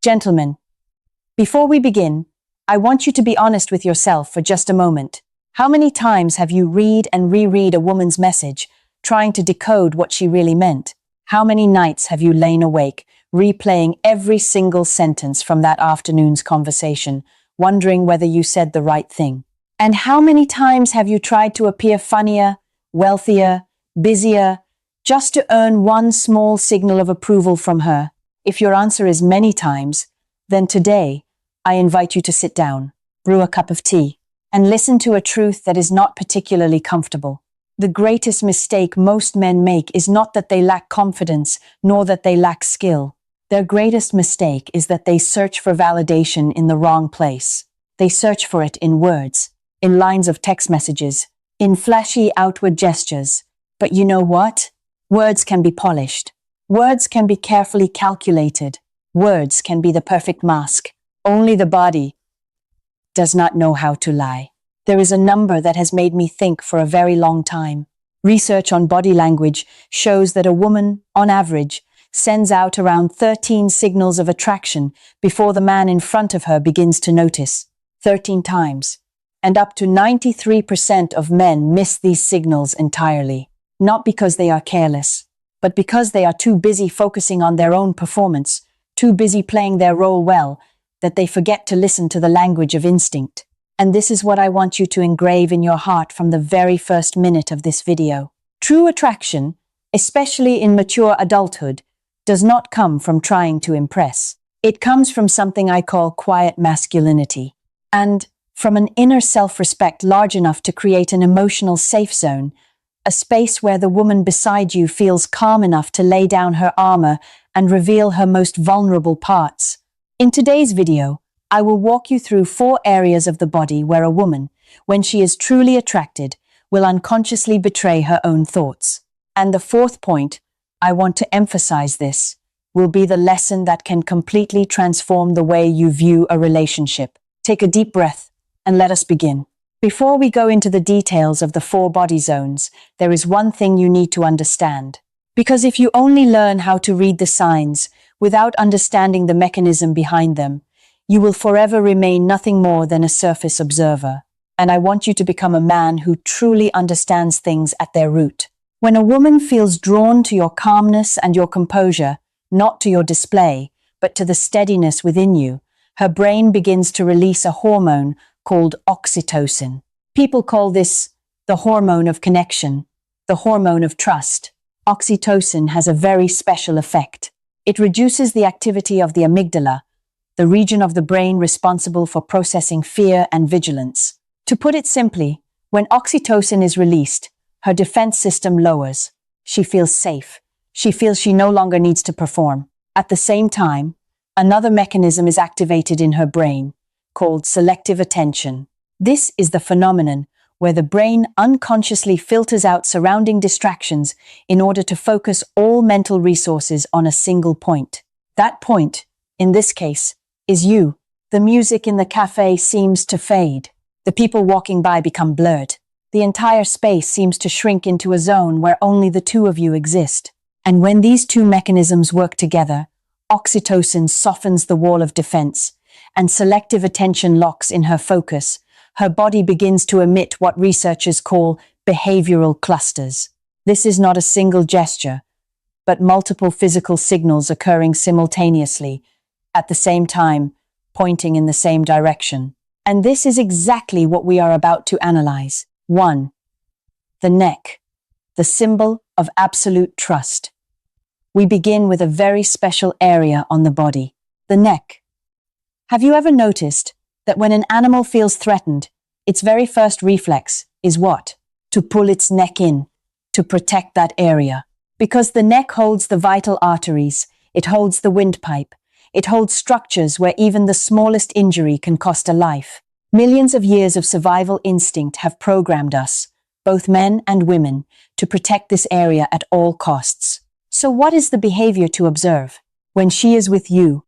Gentlemen, before we begin, I want you to be honest with yourself for just a moment. How many times have you read and reread a woman's message, trying to decode what she really meant? How many nights have you lain awake, replaying every single sentence from that afternoon's conversation, wondering whether you said the right thing? And how many times have you tried to appear funnier, wealthier, busier, just to earn one small signal of approval from her? If your answer is many times, then today, I invite you to sit down, brew a cup of tea, and listen to a truth that is not particularly comfortable. The greatest mistake most men make is not that they lack confidence, nor that they lack skill. Their greatest mistake is that they search for validation in the wrong place. They search for it in words, in lines of text messages, in flashy outward gestures. But you know what? Words can be polished. Words can be carefully calculated. Words can be the perfect mask. Only the body does not know how to lie. There is a number that has made me think for a very long time. Research on body language shows that a woman, on average, sends out around 13 signals of attraction before the man in front of her begins to notice. 13 times. And up to 93% of men miss these signals entirely. Not because they are careless, but because they are too busy focusing on their own performance, too busy playing their role well, that they forget to listen to the language of instinct. And this is what I want you to engrave in your heart from the very first minute of this video. True attraction, especially in mature adulthood, does not come from trying to impress. It comes from something I call quiet masculinity, and from an inner self-respect large enough to create an emotional safe zone, a space where the woman beside you feels calm enough to lay down her armor and reveal her most vulnerable parts. In today's video, I will walk you through 4 areas of the body where a woman, when she is truly attracted, will unconsciously betray her own thoughts. And the 4th point, I want to emphasize this, will be the lesson that can completely transform the way you view a relationship. Take a deep breath and let us begin. Before we go into the details of the 4 body zones, there is one thing you need to understand. Because if you only learn how to read the signs without understanding the mechanism behind them, you will forever remain nothing more than a surface observer. And I want you to become a man who truly understands things at their root. When a woman feels drawn to your calmness and your composure, not to your display, but to the steadiness within you, her brain begins to release a hormone called oxytocin. People call this the hormone of connection, the hormone of trust. Oxytocin has a very special effect. It reduces the activity of the amygdala, the region of the brain responsible for processing fear and vigilance. To put it simply, when oxytocin is released, her defense system lowers. She feels safe. She feels she no longer needs to perform. At the same time, another mechanism is activated in her brain, called selective attention. This is the phenomenon where the brain unconsciously filters out surrounding distractions in order to focus all mental resources on a single point. That point, in this case, is you. The music in the cafe seems to fade. The people walking by become blurred. The entire space seems to shrink into a zone where only the 2 of you exist. And when these 2 mechanisms work together, oxytocin softens the wall of defense, and selective attention locks in her focus. Her body begins to emit what researchers call behavioral clusters. This is not a single gesture, but multiple physical signals occurring simultaneously, at the same time, pointing in the same direction. And this is exactly what we are about to analyze. 1. The neck, the symbol of absolute trust. We begin with a very special area on the body, the neck. Have you ever noticed that when an animal feels threatened, its very first reflex is what? To pull its neck in, to protect that area. Because the neck holds the vital arteries, it holds the windpipe, it holds structures where even the smallest injury can cost a life. Millions of years of survival instinct have programmed us, both men and women, to protect this area at all costs. So what is the behavior to observe? When she is with you,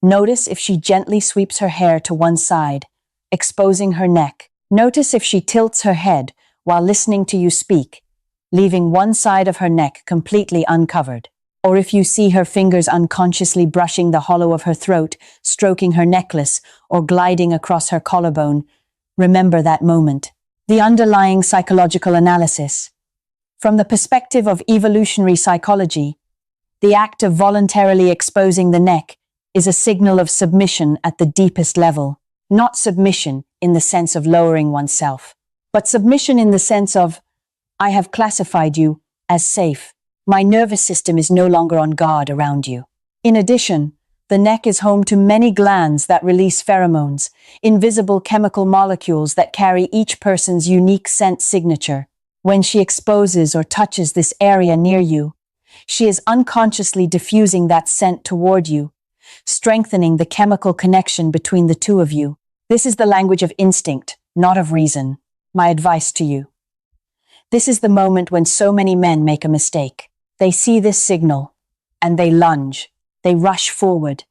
notice if she gently sweeps her hair to one side, exposing her neck. Notice if she tilts her head while listening to you speak, leaving one side of her neck completely uncovered. or if you see her fingers unconsciously brushing the hollow of her throat, stroking her necklace, or gliding across her collarbone, remember that moment. The underlying psychological analysis. From the perspective of evolutionary psychology, the act of voluntarily exposing the neck is a signal of submission at the deepest level, not submission in the sense of lowering oneself, but submission in the sense of, I have classified you as safe. My nervous system is no longer on guard around you. In addition, the neck is home to many glands that release pheromones, invisible chemical molecules that carry each person's unique scent signature. When she exposes or touches this area near you, she is unconsciously diffusing that scent toward you, strengthening the chemical connection between the two of you. This is the language of instinct, not of reason. My advice to you. This is the moment when so many men make a mistake. They see this signal, and they lunge. They rush forward.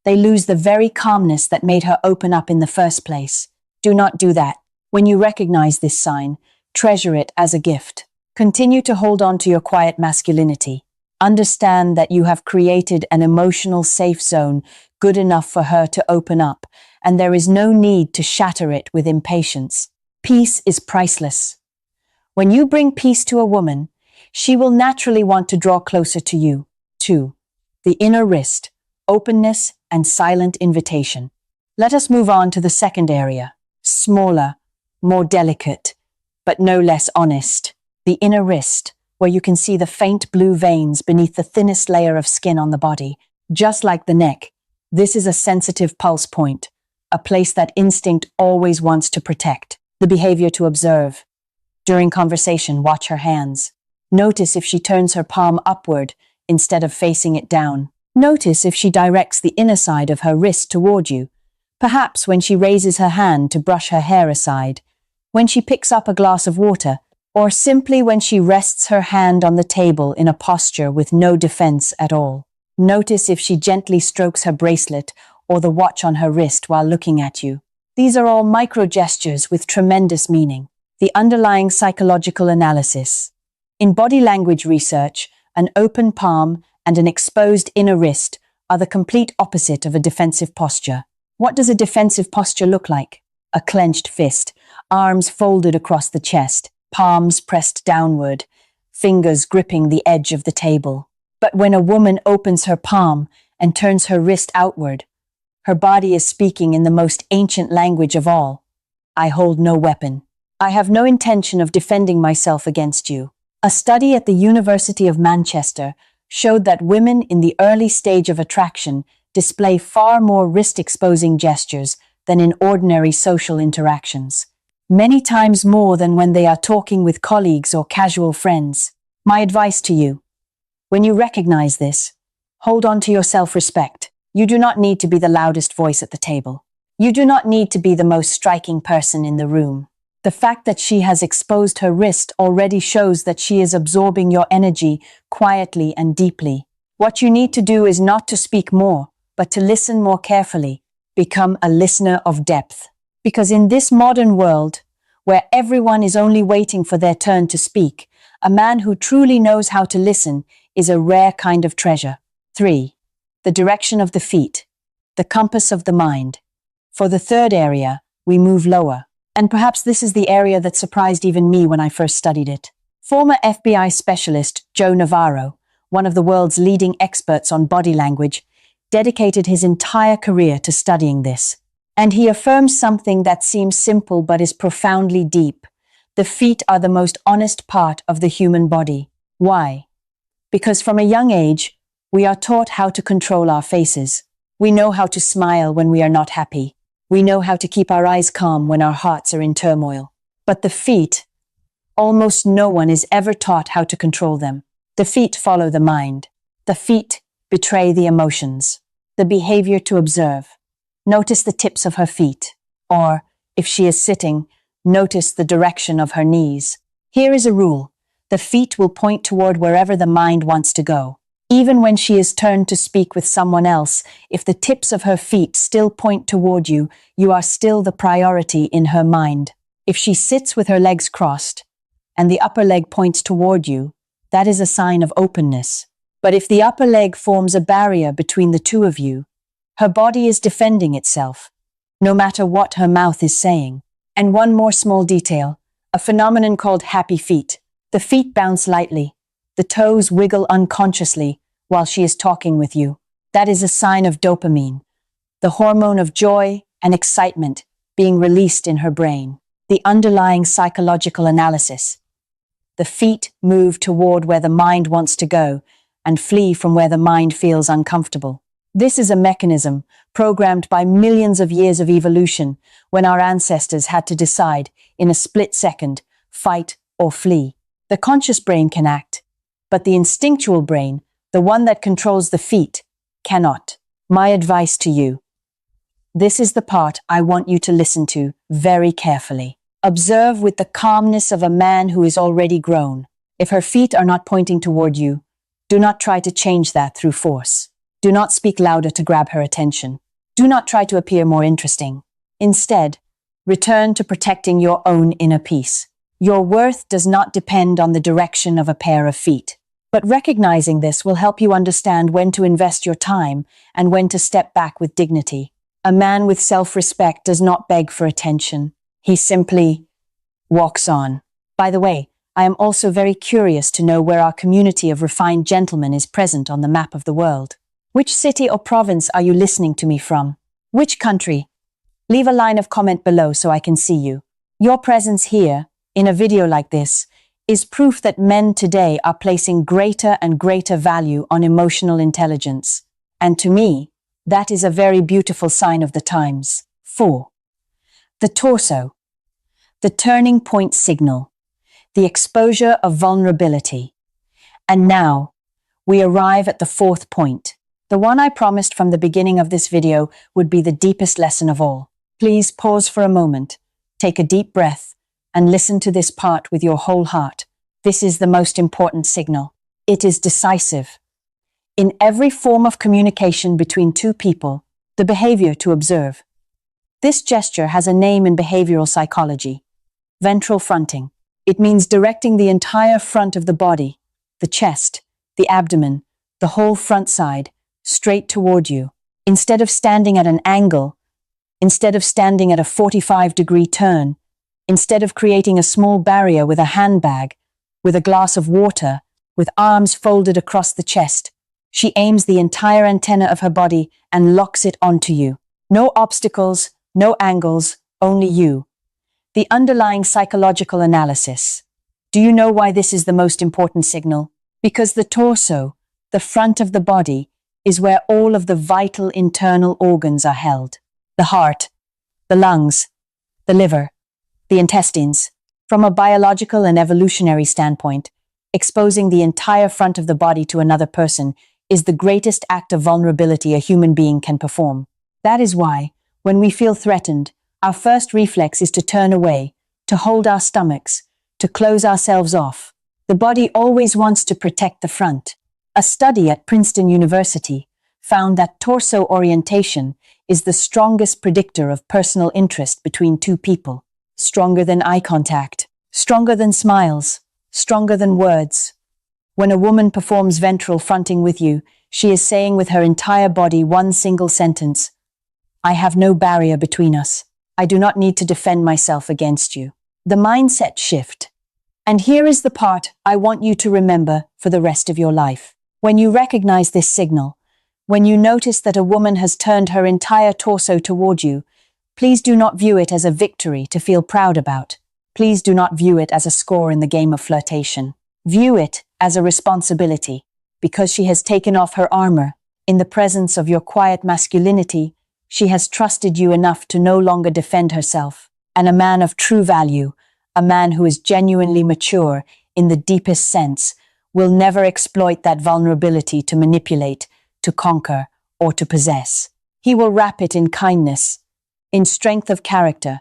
They lose the very calmness that made her open up in the first place. Do not do that. When you recognize this sign, treasure it as a gift. Continue to hold on to your quiet masculinity. Understand that you have created an emotional safe zone good enough for her to open up, and there is no need to shatter it with impatience. Peace is priceless. When you bring peace to a woman, she will naturally want to draw closer to you. 2. The inner wrist, openness and silent invitation. Let us move on to the second area, smaller, more delicate, but no less honest. The inner wrist, where you can see the faint blue veins beneath the thinnest layer of skin on the body. Just like the neck, this is a sensitive pulse point, a place that instinct always wants to protect. The behavior to observe. During conversation, watch her hands. Notice if she turns her palm upward instead of facing it down. Notice if she directs the inner side of her wrist toward you, perhaps when she raises her hand to brush her hair aside, when she picks up a glass of water, or simply when she rests her hand on the table in a posture with no defense at all. Notice if she gently strokes her bracelet or the watch on her wrist while looking at you. These are all micro gestures with tremendous meaning. The underlying psychological analysis. In body language research, an open palm and an exposed inner wrist are the complete opposite of a defensive posture. What does a defensive posture look like? A clenched fist, arms folded across the chest, palms pressed downward, fingers gripping the edge of the table. But when a woman opens her palm and turns her wrist outward, her body is speaking in the most ancient language of all. I hold no weapon. I have no intention of defending myself against you. A study at the University of Manchester showed that women in the early stage of attraction display far more wrist-exposing gestures than in ordinary social interactions. Many times more than when they are talking with colleagues or casual friends. My advice to you. When you recognize this, hold on to your self-respect. You do not need to be the loudest voice at the table. You do not need to be the most striking person in the room. The fact that she has exposed her wrist already shows that she is absorbing your energy quietly and deeply. What you need to do is not to speak more, but to listen more carefully. Become a listener of depth. Because in this modern world, where everyone is only waiting for their turn to speak, a man who truly knows how to listen is a rare kind of treasure. 3. The direction of the feet, the compass of the mind. For the third area, we move lower. And perhaps this is the area that surprised even me when I first studied it. Former FBI specialist Joe Navarro, one of the world's leading experts on body language, dedicated his entire career to studying this. And he affirms something that seems simple but is profoundly deep. The feet are the most honest part of the human body. Why? Because from a young age, we are taught how to control our faces. We know how to smile when we are not happy. We know how to keep our eyes calm when our hearts are in turmoil. But the feet, almost no one is ever taught how to control them. The feet follow the mind. The feet betray the emotions. The behavior to observe. Notice the tips of her feet. Or, if she is sitting, notice the direction of her knees. Here is a rule. The feet will point toward wherever the mind wants to go. Even when she is turned to speak with someone else, if the tips of her feet still point toward you, you are still the priority in her mind. If she sits with her legs crossed, and the upper leg points toward you, that is a sign of openness. But if the upper leg forms a barrier between the two of you, her body is defending itself, no matter what her mouth is saying. And one more small detail, a phenomenon called happy feet. The feet bounce lightly, the toes wiggle unconsciously while she is talking with you. That is a sign of dopamine, the hormone of joy and excitement being released in her brain. The underlying psychological analysis. The feet move toward where the mind wants to go and flee from where the mind feels uncomfortable. This is a mechanism programmed by millions of years of evolution when our ancestors had to decide in a split second, fight or flee. The conscious brain can act, but the instinctual brain, the one that controls the feet, cannot. My advice to you. This is the part I want you to listen to very carefully. Observe with the calmness of a man who is already grown. If her feet are not pointing toward you, do not try to change that through force. Do not speak louder to grab her attention. Do not try to appear more interesting. Instead, return to protecting your own inner peace. Your worth does not depend on the direction of a pair of feet. But recognizing this will help you understand when to invest your time and when to step back with dignity. A man with self-respect does not beg for attention. He simply walks on. By the way, I am also very curious to know where our community of refined gentlemen is present on the map of the world. Which city or province are you listening to me from? Which country? Leave a line of comment below so I can see you. Your presence here, in a video like this, is proof that men today are placing greater and greater value on emotional intelligence. And to me, that is a very beautiful sign of the times. 4. The torso. The turning point signal. The exposure of vulnerability. And now, we arrive at the 4th point. The one I promised from the beginning of this video would be the deepest lesson of all. Please pause for a moment, take a deep breath, and listen to this part with your whole heart. This is the most important signal. It is decisive. In every form of communication between two people, the behavior to observe. This gesture has a name in behavioral psychology. Ventral fronting. It means directing the entire front of the body, the chest, the abdomen, the whole front side, straight toward you. Instead of standing at an angle, instead of standing at a 45-degree turn, instead of creating a small barrier with a handbag, with a glass of water, with arms folded across the chest, she aims the entire antenna of her body and locks it onto you. No obstacles, no angles, only you. The underlying psychological analysis. Do you know why this is the most important signal? Because the torso, the front of the body, is where all of the vital internal organs are held. The heart, the lungs, the liver, the intestines. From a biological and evolutionary standpoint, exposing the entire front of the body to another person is the greatest act of vulnerability a human being can perform. That is why, when we feel threatened, our first reflex is to turn away, to hold our stomachs, to close ourselves off. The body always wants to protect the front. A study at Princeton University found that torso orientation is the strongest predictor of personal interest between two people. Stronger than eye contact, stronger than smiles, stronger than words. When a woman performs ventral fronting with you, she is saying with her entire body one single sentence: I have no barrier between us. I do not need to defend myself against you. The mindset shift. And here is the part I want you to remember for the rest of your life. When you recognize this signal, when you notice that a woman has turned her entire torso toward you, please do not view it as a victory to feel proud about. Please do not view it as a score in the game of flirtation. View it as a responsibility, because she has taken off her armor. In the presence of your quiet masculinity, she has trusted you enough to no longer defend herself. And a man of true value, a man who is genuinely mature in the deepest sense, will never exploit that vulnerability to manipulate, to conquer, or to possess. He will wrap it in kindness, in strength of character,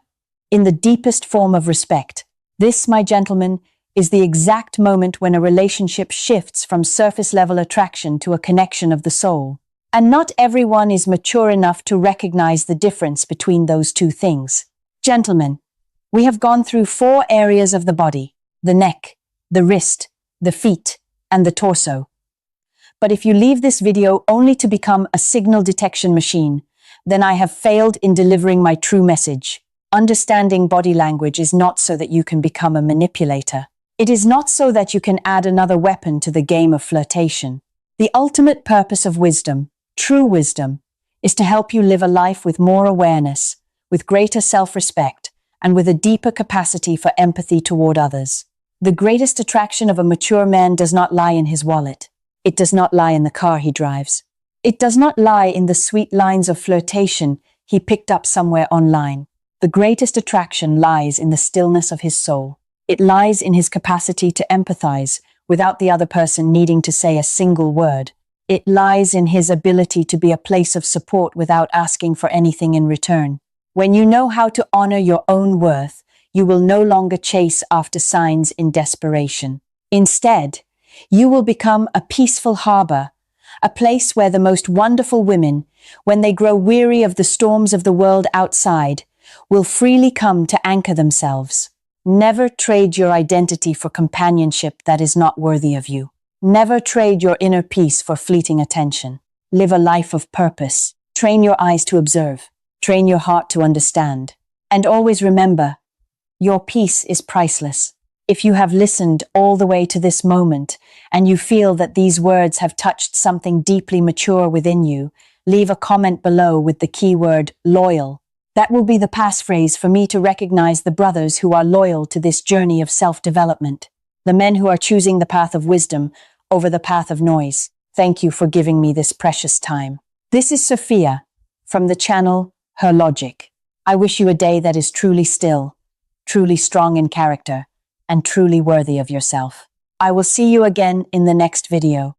in the deepest form of respect. This, my gentlemen, is the exact moment when a relationship shifts from surface-level attraction to a connection of the soul. And not everyone is mature enough to recognize the difference between those two things. Gentlemen, we have gone through 4 areas of the body: the neck, the wrist, the feet, and the torso. But if you leave this video only to become a signal detection machine, then I have failed in delivering my true message. Understanding body language is not so that you can become a manipulator. It is not so that you can add another weapon to the game of flirtation. The ultimate purpose of wisdom, true wisdom, is to help you live a life with more awareness, with greater self-respect, and with a deeper capacity for empathy toward others. The greatest attraction of a mature man does not lie in his wallet. It does not lie in the car he drives. It does not lie in the sweet lines of flirtation he picked up somewhere online. The greatest attraction lies in the stillness of his soul. It lies in his capacity to empathize without the other person needing to say a single word. It lies in his ability to be a place of support without asking for anything in return. When you know how to honor your own worth, you will no longer chase after signs in desperation. Instead, you will become a peaceful harbor, a place where the most wonderful women, when they grow weary of the storms of the world outside, will freely come to anchor themselves. Never trade your identity for companionship that is not worthy of you. Never trade your inner peace for fleeting attention. Live a life of purpose. Train your eyes to observe. Train your heart to understand. And always remember, your peace is priceless. If you have listened all the way to this moment and you feel that these words have touched something deeply mature within you, leave a comment below with the keyword loyal. That will be the passphrase for me to recognize the brothers who are loyal to this journey of self-development, the men who are choosing the path of wisdom over the path of noise. Thank you for giving me this precious time. This is Sofia from the channel Her Logic. I wish you a day that is truly still, truly strong in character, and truly worthy of yourself. I will see you again in the next video.